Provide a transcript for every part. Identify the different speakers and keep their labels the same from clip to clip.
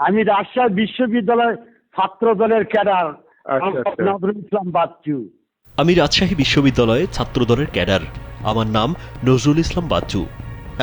Speaker 1: আমি রাজশাহী বিশ্ববিদ্যালয় ছাত্র দলের ক্যাডার
Speaker 2: আচ্ছা আচ্ছা
Speaker 1: নজরুল ইসলাম বাচ্চু।
Speaker 3: আমি রাজশাহী বিশ্ববিদ্যালয়ে ছাত্রদলের ক্যাডার, আমার নাম নজরুল ইসলাম বাচ্চু।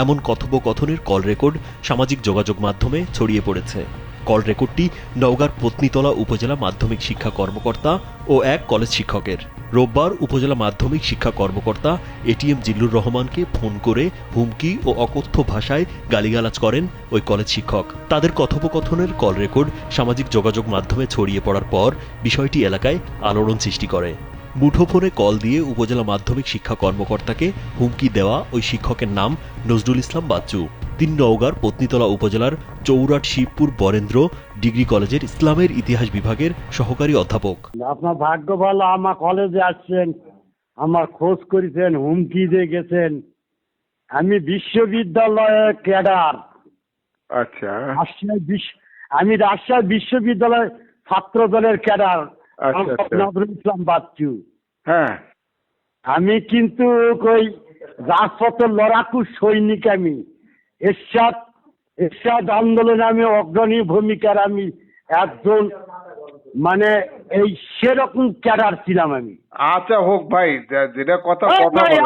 Speaker 3: এমন কথোপকথনের কল রেকর্ড সামাজিক যোগাযোগ মাধ্যমে ছড়িয়ে পড়েছে। কল রেকর্ডটি নওগাঁর পত্নীতলা উপজেলা মাধ্যমিক শিক্ষা কর্মকর্তা ও এক কলেজ শিক্ষকের। রোববার উপজেলা মাধ্যমিক শিক্ষা কর্মকর্তা এটিএম জিল্লুর রহমানকে ফোন করে হুমকি ও অকথ্য ভাষায় গালিগালাজ করেন ওই কলেজ শিক্ষক। তাদের কথোপকথনের কল রেকর্ড সামাজিক যোগাযোগ মাধ্যমে ছড়িয়ে পড়ার পর বিষয়টি এলাকায় আলোড়ন সৃষ্টি করে। মুঠোফোনে কল দিয়ে উপজেলা মাধ্যমিক শিক্ষা কর্মকর্তাকে হুমকি দেওয়া ওই শিক্ষকের নাম নজরুল ইসলাম বাচ্চু। তিনি নওগাঁর পত্নীতলা উপজেলার চৌরাট শিবপুর বরেন্দ্র ডিগ্রি কলেজের ইসলামের ইতিহাস বিভাগের সহকারী অধ্যাপক।
Speaker 1: আপনার ভাগ্য ভালো, আমার কলেজে আসছেন, আমার খোঁজ করেছেন, হুমকি দিয়ে গেছেন। আমি বিশ্ববিদ্যালয়ের ক্যাডার,
Speaker 2: আচ্ছা
Speaker 1: আমি রাজশাহী বিশ্ববিদ্যালয় ছাত্র দলের ক্যাডার
Speaker 2: আচ্ছা আচ্ছা
Speaker 1: নজরুল ইসলাম বাচ্চু।
Speaker 2: হ্যাঁ
Speaker 1: আমি কিন্তু ওই রাজপথের লড়াকু সৈনিক। আমি এরশাদ আন্দোলনে আমি অগ্রণী ভূমিকার আমি একজন, মানে এই সেরকম ক্যাডার ছিলাম আমি।
Speaker 2: আচ্ছা হোক ভাই, যেটা কথা কথা বলেন।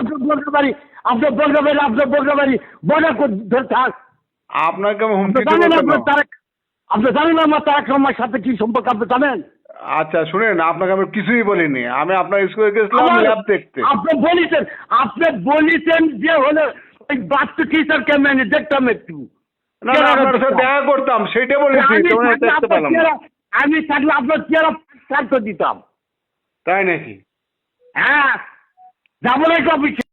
Speaker 1: আপনার বলতে পারি বর্ডার থাক।
Speaker 2: আপনাকে আমি হুমকি দেবো
Speaker 1: জানেন
Speaker 2: কেন?
Speaker 1: আপনি জানেন আমার তারেক রহমানের সাথে কি সম্পর্ক, আপনি জানেন?
Speaker 2: আচ্ছা শুনেন, আপনাকে আমি কিছুই বলিনি। আমি আপনার স্কুলে গেছিলাম ল্যাব দেখতে।
Speaker 1: আপনি বলেছেন যে হলো ওই বাচ্চা টিচারকে আমি দেখতাম একটু।
Speaker 2: না না, আপনার সাথে দেখা করতাম সেটা বলেছি, তোমরা দেখতে পেলাম না।
Speaker 1: আমি থাকলে আপনার চেহারা থাকতে দিতাম।
Speaker 2: তাই নাকি?
Speaker 1: হ্যাঁ, যাবো না অফিসে।